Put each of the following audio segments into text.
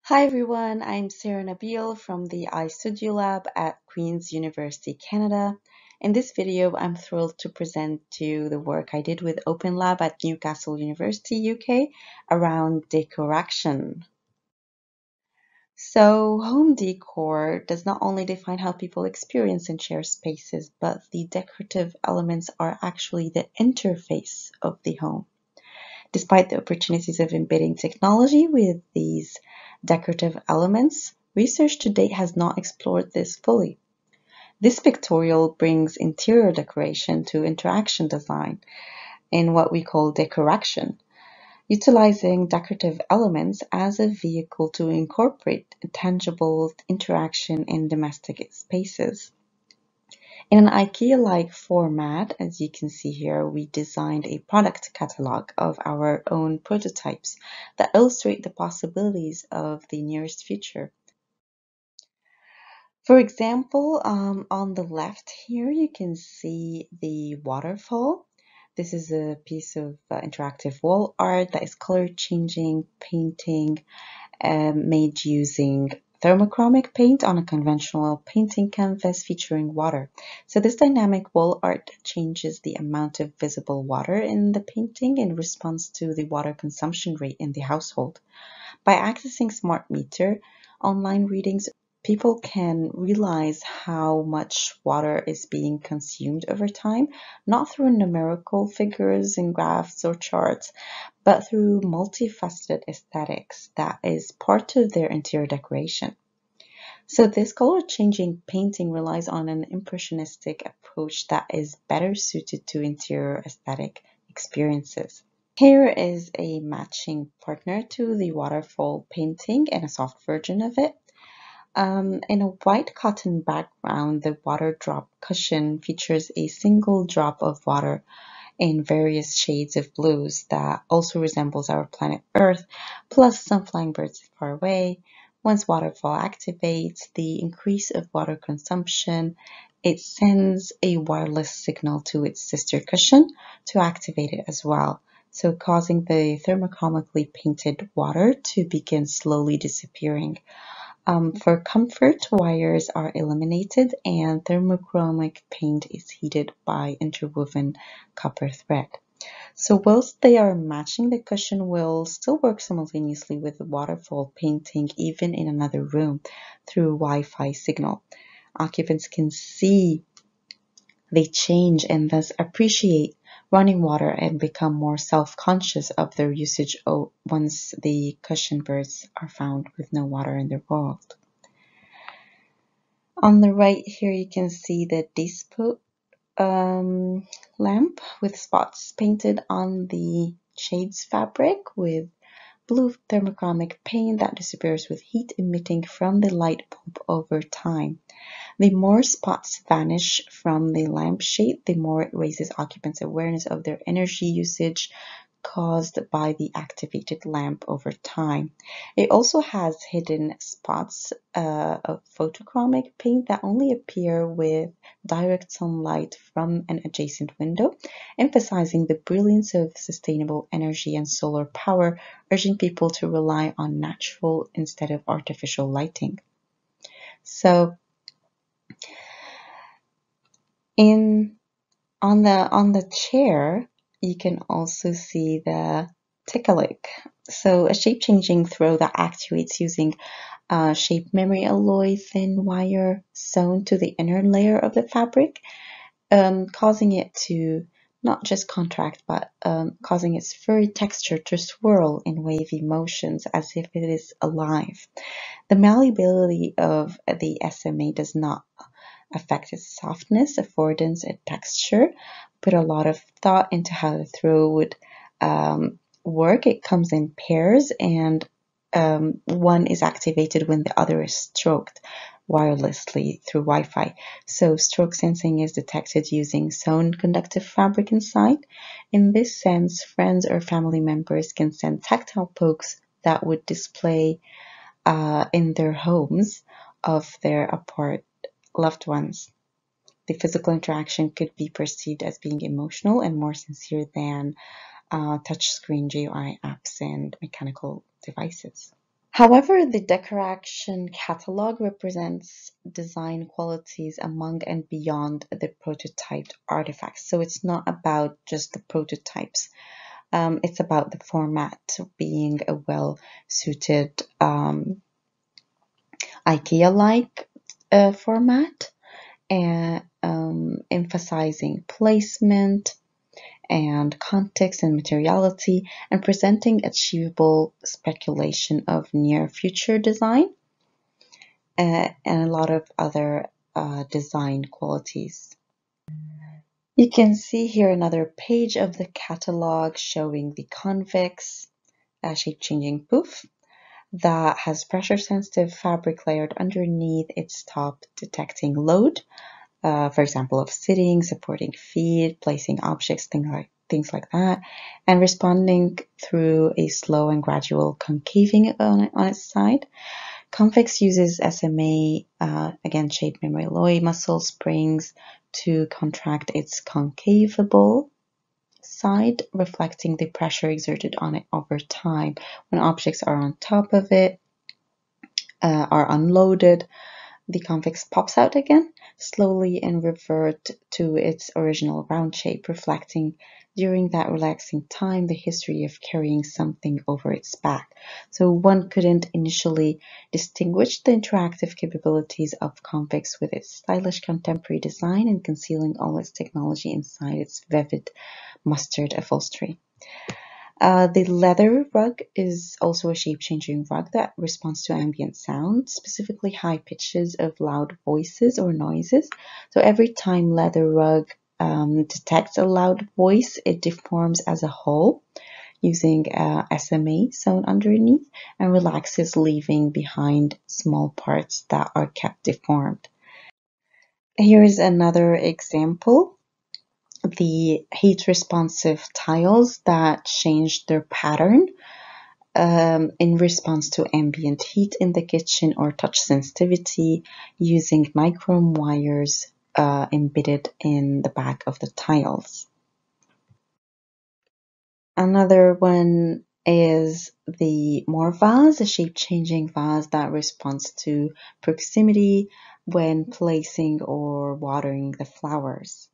Hi everyone, I'm Sara Nabil from the iStudio Lab at Queen's University, Canada. In this video, I'm thrilled to present to you the work I did with Open Lab at Newcastle University, UK around decoraction. So, home decor does not only define how people experience and share spaces, but the decorative elements are actually the interface of the home. Despite the opportunities of embedding technology with these decorative elements, research to date has not explored this fully. This pictorial brings interior decoration to interaction design in what we call decoraction, utilizing decorative elements as a vehicle to incorporate tangible interaction in domestic spaces. In an IKEA-like format, as you can see here, we designed a product catalog of our own prototypes that illustrate the possibilities of the nearest future. For example, on the left here, you can see the waterfall. This is a piece of interactive wall art that is color changing, painting, made using thermochromic paint on a conventional painting canvas featuring water. So this dynamic wall art changes the amount of visible water in the painting in response to the water consumption rate in the household. By accessing smart meter online readings, people can realize how much water is being consumed over time, not through numerical figures and graphs or charts, but through multifaceted aesthetics that is part of their interior decoration. So this color-changing painting relies on an impressionistic approach that is better suited to interior aesthetic experiences. Here is a matching partner to the waterfall painting and a soft version of it. In a white cotton background, the water drop cushion features a single drop of water in various shades of blues that also resembles our planet Earth, plus some flying birds far away. Once waterfall activates the increase of water consumption, it sends a wireless signal to its sister cushion to activate it as well, so causing the thermochromically painted water to begin slowly disappearing. For comfort, wires are eliminated and thermochromic paint is heated by interwoven copper thread. So whilst they are matching, the cushion will still work simultaneously with the waterfall painting even in another room through Wi-Fi signal. Occupants can see the change and thus appreciate running water and become more self-conscious of their usage once the cushion birds are found with no water in their world. On the right here you can see the Decor lamp with spots painted on the shades fabric with blue thermochromic paint that disappears with heat emitting from the light bulb over time. The more spots vanish from the lampshade, the more it raises occupants' awareness of their energy usage caused by the activated lamp over time. It also has hidden spots of photochromic paint that only appear with direct sunlight from an adjacent window, emphasizing the brilliance of sustainable energy and solar power, urging people to rely on natural instead of artificial lighting. So on the chair, you can also see the Catalogue. So a shape-changing throw that actuates using shape memory alloy thin wire sewn to the inner layer of the fabric, causing it to not just contract, but causing its furry texture to swirl in wavy motions as if it is alive. The malleability of the SMA does not affect its softness, affordance, and texture. Put a lot of thought into how the throw would work. It comes in pairs, and one is activated when the other is stroked wirelessly through Wi-Fi. So stroke sensing is detected using sewn conductive fabric inside. In this sense, friends or family members can send tactile pokes that would display in their homes of their apart loved ones. The physical interaction could be perceived as being emotional and more sincere than touchscreen GUI apps and mechanical devices. However, the Decoraction catalog represents design qualities among and beyond the prototyped artifacts. So it's not about just the prototypes. It's about the format being a well-suited IKEA-like format, and emphasizing placement and context and materiality, and presenting achievable speculation of near future design, and a lot of other design qualities. You can see here another page of the catalog showing the convex shape-changing poof that has pressure-sensitive fabric layered underneath its top, detecting load, for example, of sitting, supporting feet, placing objects, things like that, and responding through a slow and gradual concaving on its side. Convex uses SMA, again, shape memory alloy muscle springs to contract its concavable side, reflecting the pressure exerted on it over time. When objects are on top of it, are unloaded, the convex pops out again, slowly, and revert to its original round shape, reflecting during that relaxing time the history of carrying something over its back. So one couldn't initially distinguish the interactive capabilities of convex with its stylish contemporary design and concealing all its technology inside its vivid mustard upholstery. The leather rug is also a shape-changing rug that responds to ambient sound, specifically high pitches of loud voices or noises. So every time leather rug detects a loud voice, it deforms as a whole using SMA sewn underneath and relaxes, leaving behind small parts that are kept deformed. Here is another example. The heat-responsive tiles that changed their pattern in response to ambient heat in the kitchen or touch sensitivity, using nichrome wires embedded in the back of the tiles. Another one is the More vase, a shape-changing vase that responds to proximity when placing or watering the flowers.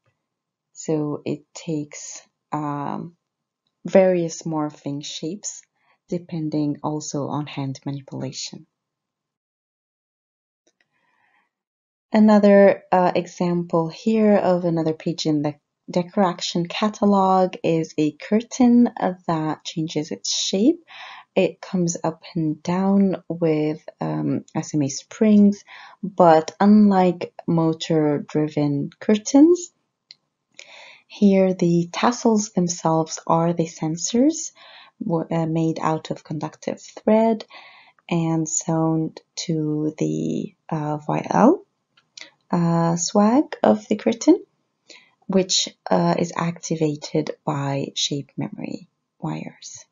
So it takes various morphing shapes depending also on hand manipulation. Another example here of another page in the Decoraction catalog is a curtain that changes its shape. It comes up and down with SMA springs, but unlike motor-driven curtains, here the tassels themselves are the sensors made out of conductive thread and sewn to the voile swag of the curtain, which is activated by shape memory wires.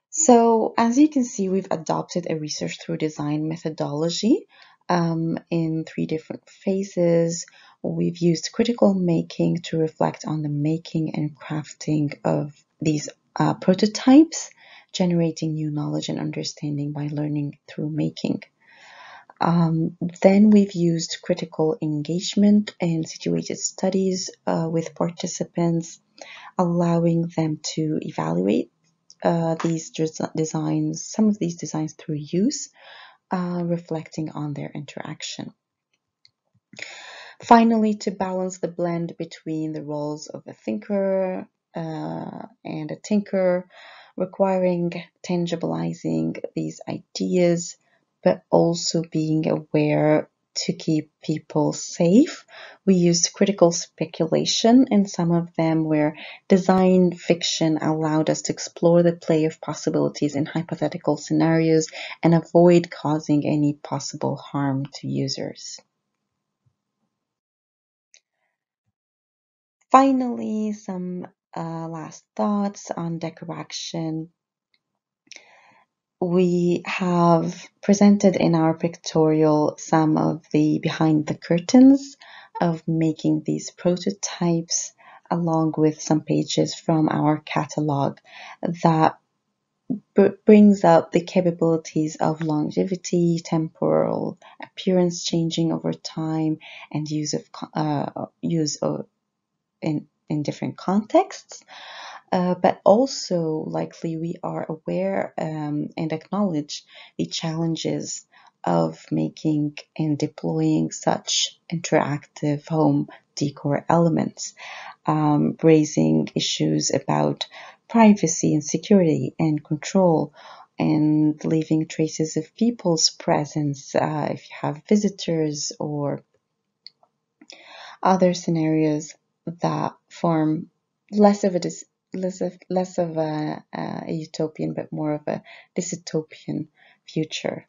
So as you can see, we've adopted a research through design methodology in 3 different phases. We've used critical making to reflect on the making and crafting of these prototypes, generating new knowledge and understanding by learning through making. Then we've used critical engagement and situated studies with participants, allowing them to evaluate these designs, some of these designs through use, reflecting on their interaction. Finally, to balance the blend between the roles of a thinker and a tinker, requiring tangibilizing these ideas, but also being aware to keep people safe. We used critical speculation in some of them, where design fiction allowed us to explore the play of possibilities in hypothetical scenarios and avoid causing any possible harm to users. Finally, some last thoughts on Decoraction. We have presented in our pictorial some of the behind the curtains of making these prototypes, along with some pages from our catalog that brings up the capabilities of longevity, temporal appearance changing over time, and use of in different contexts. But also, likely, we are aware and acknowledge the challenges of making and deploying such interactive home decor elements, raising issues about privacy and security and control, and leaving traces of people's presence if you have visitors or other scenarios that form less of a a utopian but more of a dystopian future.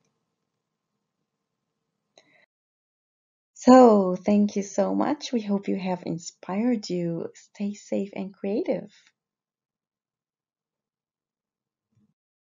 So thank you so much. We hope you have inspired you. Stay safe and creative.